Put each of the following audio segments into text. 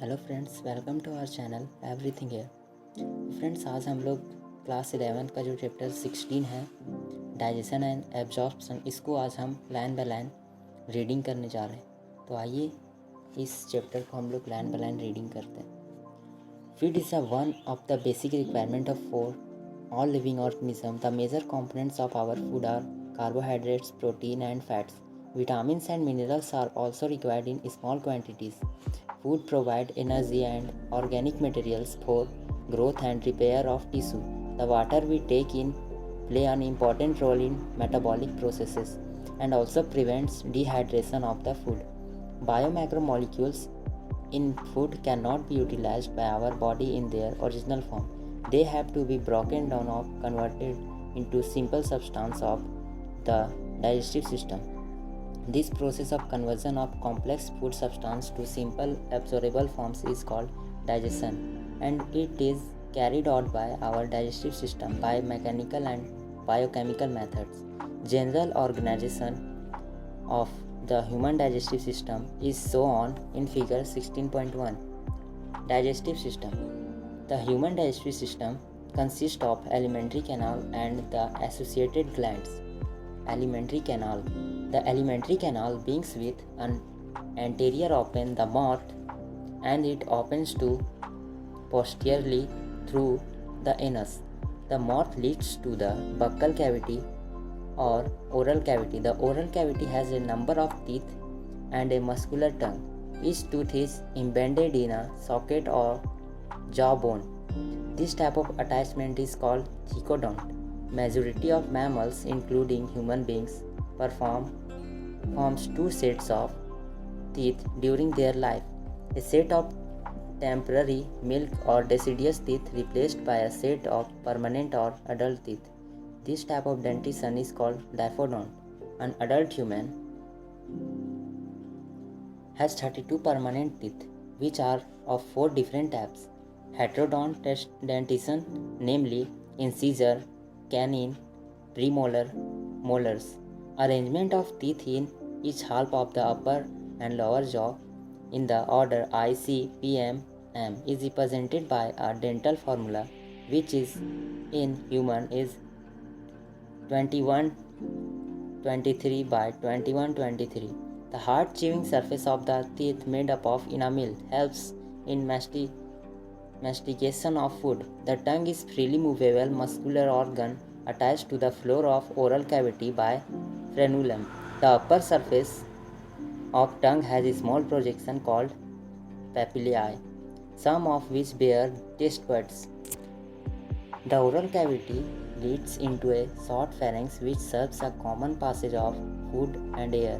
Hello friends, welcome to our channel everything है। Friends, आज हम लोग क्लास 11 का जो चैप्टर 16 है डाइजेशन एंड एब्जॉर्प्शन, इसको आज हम लाइन बाय लाइन रीडिंग करने जा रहे हैं। तो आइए इस चैप्टर को हम लोग लाइन बाय लाइन रीडिंग करते हैं। Feed is one of the basic requirement of for all living organism. The major components of our food are carbohydrates, protein and fats. Vitamins and minerals are also required in small quantities. Food provide energy and organic materials for growth and repair of tissue. The water we take in play an important role in metabolic processes and also prevents dehydration of the food. Biomacromolecules in food cannot be utilized by our body in their original form. They have to be broken down or converted into simple substance of the digestive system. This process of conversion of complex food substance to simple absorbable forms is called digestion, and it is carried out by our digestive system by mechanical and biochemical methods. General organization of the human digestive system is shown in figure 16.1. Digestive system. The human digestive system consists of alimentary canal and the associated glands. Alimentary canal. The alimentary canal begins with an anterior open the mouth and it opens to posteriorly through the anus. The mouth leads to the buccal cavity or oral cavity. The oral cavity has a number of teeth and a muscular tongue. Each tooth is embedded in a socket or jawbone. This type of attachment is called thecodont. Majority of mammals, including human beings, forms two sets of teeth during their life. A set of temporary milk or deciduous teeth replaced by a set of permanent or adult teeth. This type of dentition is called diaphodont. An adult human has 32 permanent teeth, which are of 4 different types. Heterodont dentition, namely incisor, canine, premolar, molars. Arrangement of teeth in each half of the upper and lower jaw in the order I, C, P, M, M is represented by a dental formula, which is in human is 21-23 by 21-23. The hard chewing surface of the teeth made up of enamel helps in mastication of food. The tongue is freely movable muscular organ attached to the floor of oral cavity by frenulum. The upper surface of tongue has a small projection called papillae, some of which bear taste buds. The oral cavity leads into a short pharynx which serves a common passage of food and air.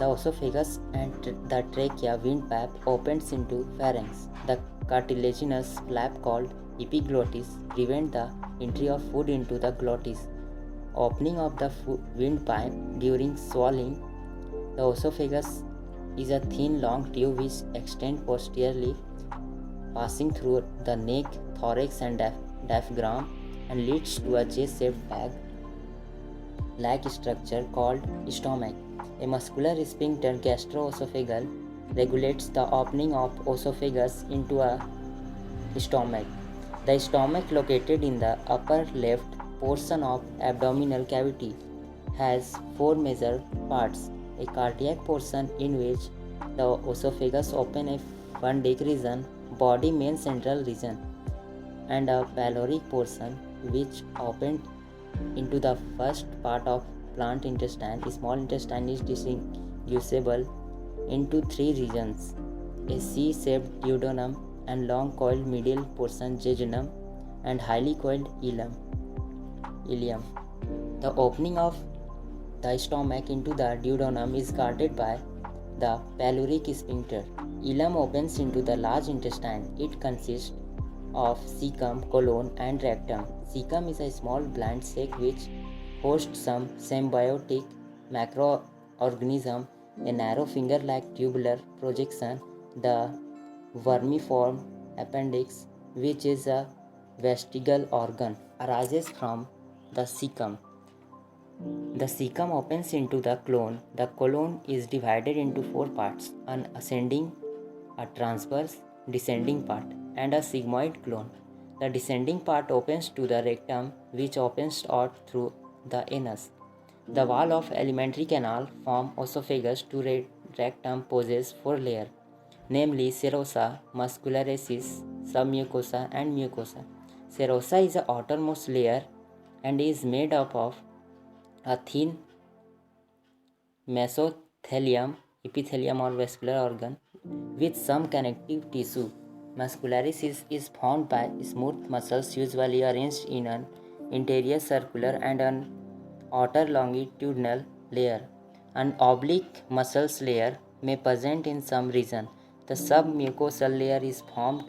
The esophagus and the trachea windpipe opens into pharynx. The cartilaginous flap called epiglottis prevents the entry of food into the glottis. Opening of the windpipe during swallowing. The esophagus is a thin long tube which extends posteriorly, passing through the neck, thorax and diaphragm and leads to a J-shaped bag-like structure called stomach. A muscular sphincter gastroesophageal regulates the opening of esophagus into a stomach. The stomach, located in the upper left portion of abdominal cavity, has 4 major parts: a cardiac portion in which the esophagus opens a fundic region, body main central region, and a pyloric portion which opens into the first part of plant intestine. Small intestine is distinguishable into 3 regions: a C-shaped duodenum and long coiled middle portion jejunum and highly coiled ileum. The opening of the stomach into the duodenum is guarded by the pyloric sphincter. Ileum opens into the large intestine. It consists of cecum, colon and rectum. Cecum is a small blunt sac which hosts some symbiotic macroorganism, a narrow finger-like tubular projection. The vermiform appendix, which is a vestigial organ, arises from the cecum. The cecum opens into the colon. The colon is divided into 4 parts: an ascending a transverse descending part, and a sigmoid colon. The descending part opens to the rectum, which opens out through the anus. The wall of alimentary canal from esophagus to rectum possesses 4 layers, namely serosa, muscularis, submucosa, and mucosa. Serosa is the outermost layer and is made up of a thin mesothelium, epithelium or vascular organ with some connective tissue. Muscularis is formed by smooth muscles usually arranged in an interior circular and an outer longitudinal layer. An oblique muscles layer may present in some region. The submucosal layer is formed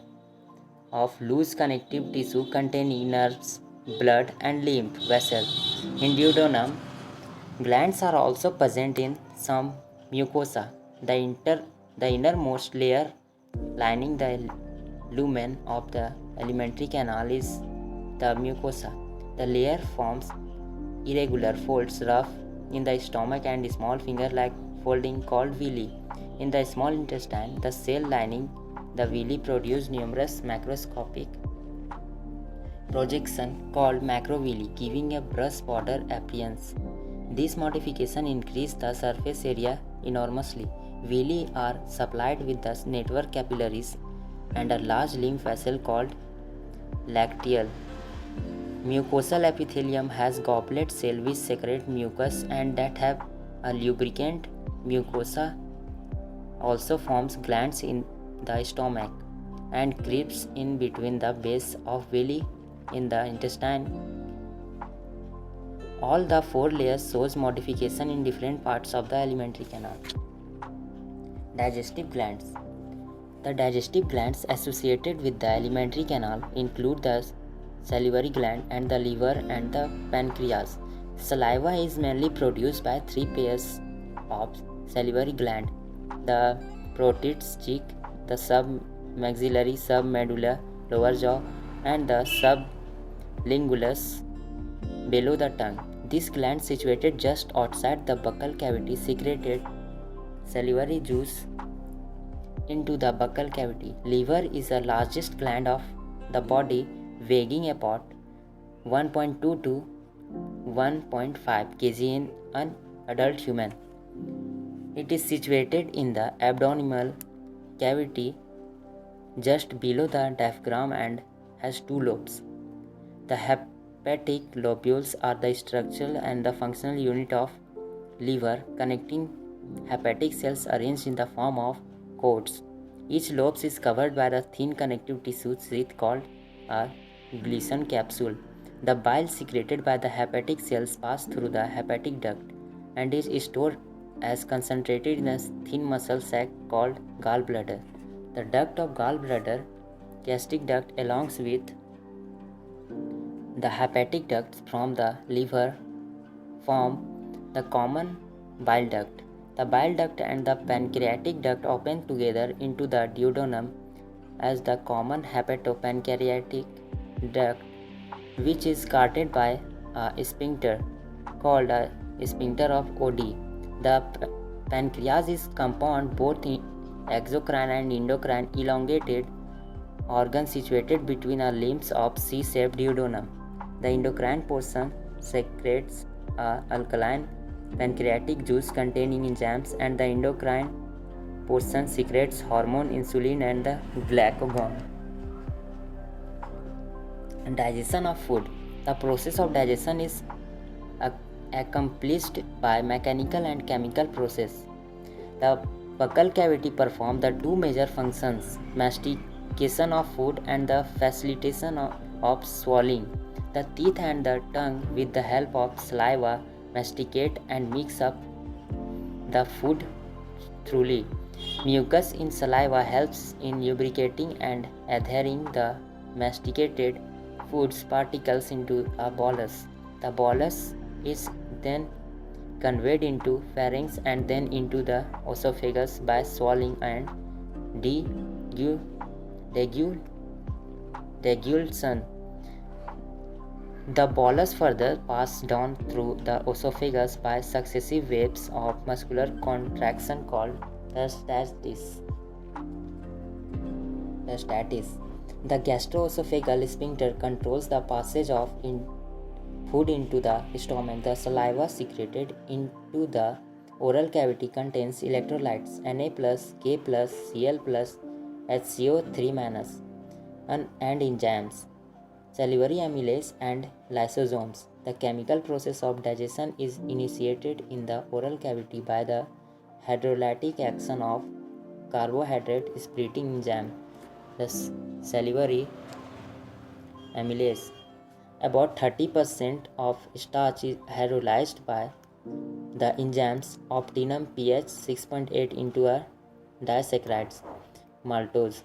of loose connective tissue containing nerves, blood, and lymph vessels. In duodenum, glands are also present in some mucosa. The innermost layer lining the lumen of the alimentary canal is the mucosa. The layer forms irregular folds rough in the stomach and small finger-like folding called villi. In the small intestine, the cell lining the villi produce numerous macroscopic projection called macrovilli, giving a brush border appearance. This modification increases the surface area enormously. Villi are supplied with the network capillaries and a large lymph vessel called lacteal. Mucosal epithelium has goblet cell which secrete mucus and that have a lubricant. Mucosa also forms glands in the stomach and creeps in between the base of villi in the intestine. All the 4 layers shows modification in different parts of the alimentary canal. Digestive glands. The digestive glands associated with the alimentary canal include the salivary gland and the liver and the pancreas. Saliva is mainly produced by 3 pairs of salivary gland: the proteus cheek, the submaxillary, submedulla, lower jaw, and the sublinguals below the tongue. This gland, situated just outside the buccal cavity, secreted salivary juice into the buccal cavity. Liver is the largest gland of the body, weighing about 1.2 to 1.5 kg in an adult human. It is situated in the abdominal cavity just below the diaphragm and has 2 lobes. The hepatic lobules are the structural and the functional unit of liver, connecting hepatic cells arranged in the form of cords. Each lobe is covered by the thin connective tissue sheath called a Gleason capsule. The bile secreted by the hepatic cells pass through the hepatic duct and is stored as concentrated in a thin muscle sac called gallbladder. The duct of gallbladder, gastric duct, along with the hepatic ducts from the liver, form the common bile duct. The bile duct and the pancreatic duct open together into the duodenum as the common hepatopancreatic duct, which is guarded by a sphincter called a sphincter of Oddi. The pancreas is compound both exocrine and endocrine elongated organ situated between a limbs of C-shaped duodenum. The endocrine portion secretes alkaline pancreatic juice containing enzymes, and the endocrine portion secretes hormone insulin and the glucagon. Digestion of food. The process of digestion is accomplished by mechanical and chemical process. The buccal cavity performs the 2 major functions: mastication of food and the facilitation of swallowing. The teeth and the tongue, with the help of saliva, masticate and mix up the food thoroughly. Mucus in saliva helps in lubricating and adhering the masticated food's particles into a bolus. The bolus is then conveyed into pharynx and then into the esophagus by swallowing and deglution. The bolus further passes down through the esophagus by successive waves of muscular contraction called peristalsis. peristaltis. The gastroesophageal sphincter controls the passage of food into the stomach. The saliva secreted into the oral cavity contains electrolytes Na+, K+, Cl+, HCO3- and enzymes, salivary amylase and lysosomes. The chemical process of digestion is initiated in the oral cavity by the hydrolytic action of carbohydrate splitting enzyme, the salivary amylase. About 30% of starch is hydrolyzed by the enzymes optimum pH 6.8 into a disaccharides maltose.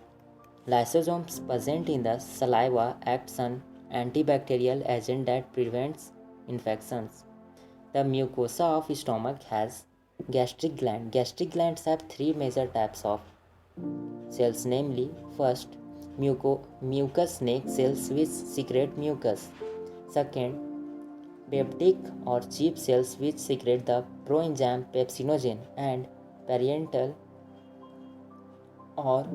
Lysosomes present in the saliva acts an antibacterial agent that prevents infections. The mucosa of stomach has gastric gland. Gastric glands have three major types of cells, namely, first, mucus snake cells which secrete mucus. Second, peptic or chip cells which secrete the proenzyme pepsinogen, and parietal or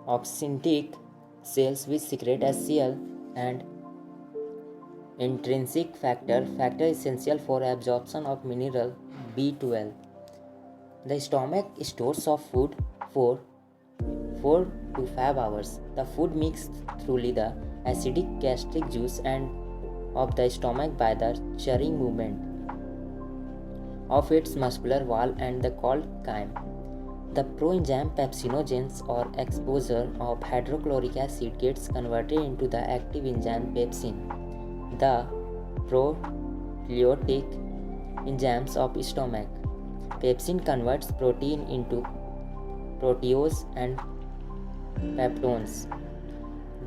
oxyntic cells which secrete HCl and intrinsic factor essential for absorption of mineral B12. The stomach stores of food for 4 to 5 hours. The food mixed through the acidic gastric juice and of the stomach by the churning movement of its muscular wall and the called chyme. The proenzyme pepsinogens or exposure of hydrochloric acid gets converted into the active enzyme pepsin. The proteolytic enzymes of stomach. Pepsin converts protein into proteose and peptones.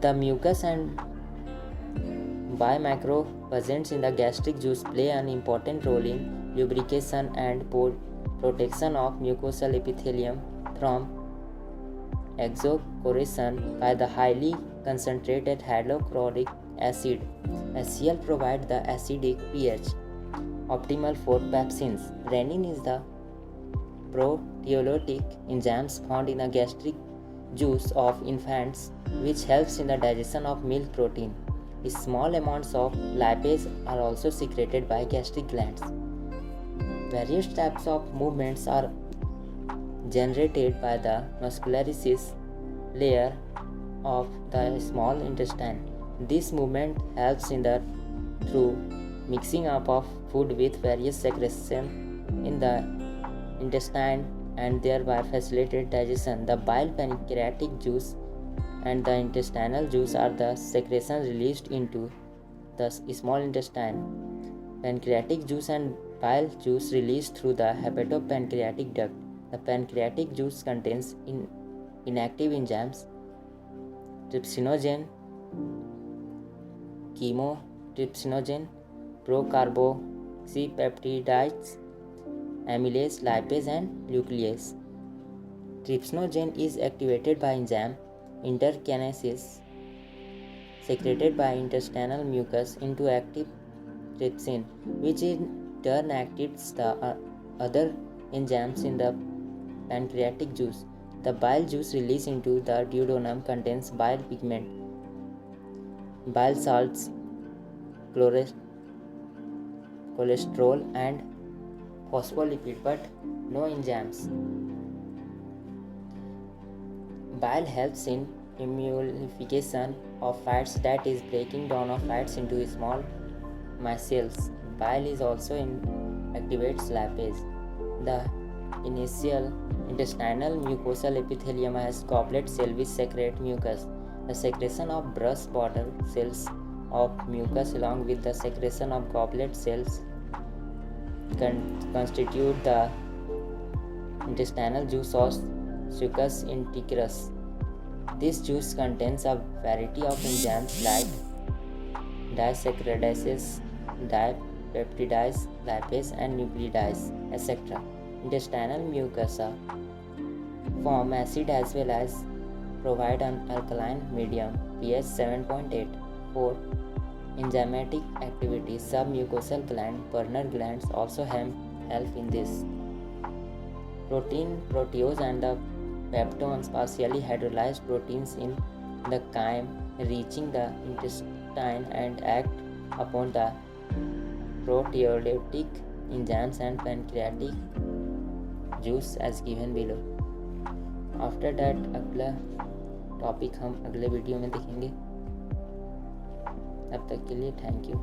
The mucus and bimicro present in the gastric juice play an important role in lubrication and protection of mucosal epithelium from exocoration by the highly concentrated hydrochloric acid. HCl provides the acidic pH optimal for pepsins. Renin is the proteolytic enzymes found in the gastric juice of infants, which helps in the digestion of milk protein. Small amounts of lipase are also secreted by gastric glands. Various types of movements are generated by the muscularis layer of the small intestine. This movement helps in the through mixing up of food with various secretions in the intestine and thereby facilitate digestion. The bile, pancreatic juice and the intestinal juice are the secretions released into the small intestine. Pancreatic juice and bile juice released through the hepatopancreatic duct. The pancreatic juice contains inactive enzymes trypsinogen, chemotrypsinogen, procarboxypeptides, amylase, lipase and nuclease. Trypsinogen is activated by enzyme interkinases secreted by intestinal mucus into active trypsin, which in turn activates the other enzymes in the pancreatic juice. The bile juice released into the duodenum contains bile pigment, bile salts, cholesterol and phospholipid, but no enzymes. Bile helps in emulsification of fats, that is, breaking down of fats into small micelles. Bile is also activates lipase. The initial intestinal mucosal epithelium has goblet cell which secrete mucus. The secretion of brush border cells of mucus along with the secretion of goblet cells constitute the intestinal juice or succus integrus. This juice contains a variety of enzymes like disaccharidases, dipeptides, lipase and nucleotides, etc. Intestinal mucosa form acid as well as provide an alkaline medium pH 7.8 for enzymatic activity. Submucosal gland, Werner glands also help in this. Protein, proteose and the peptones, partially hydrolyzed proteins in the chyme, reaching the intestine and act upon the proteolytic enzymes and pancreatic juice as given below. After that अगला topic हम अगले video में देखेंगे। तब तक के लिए thank you.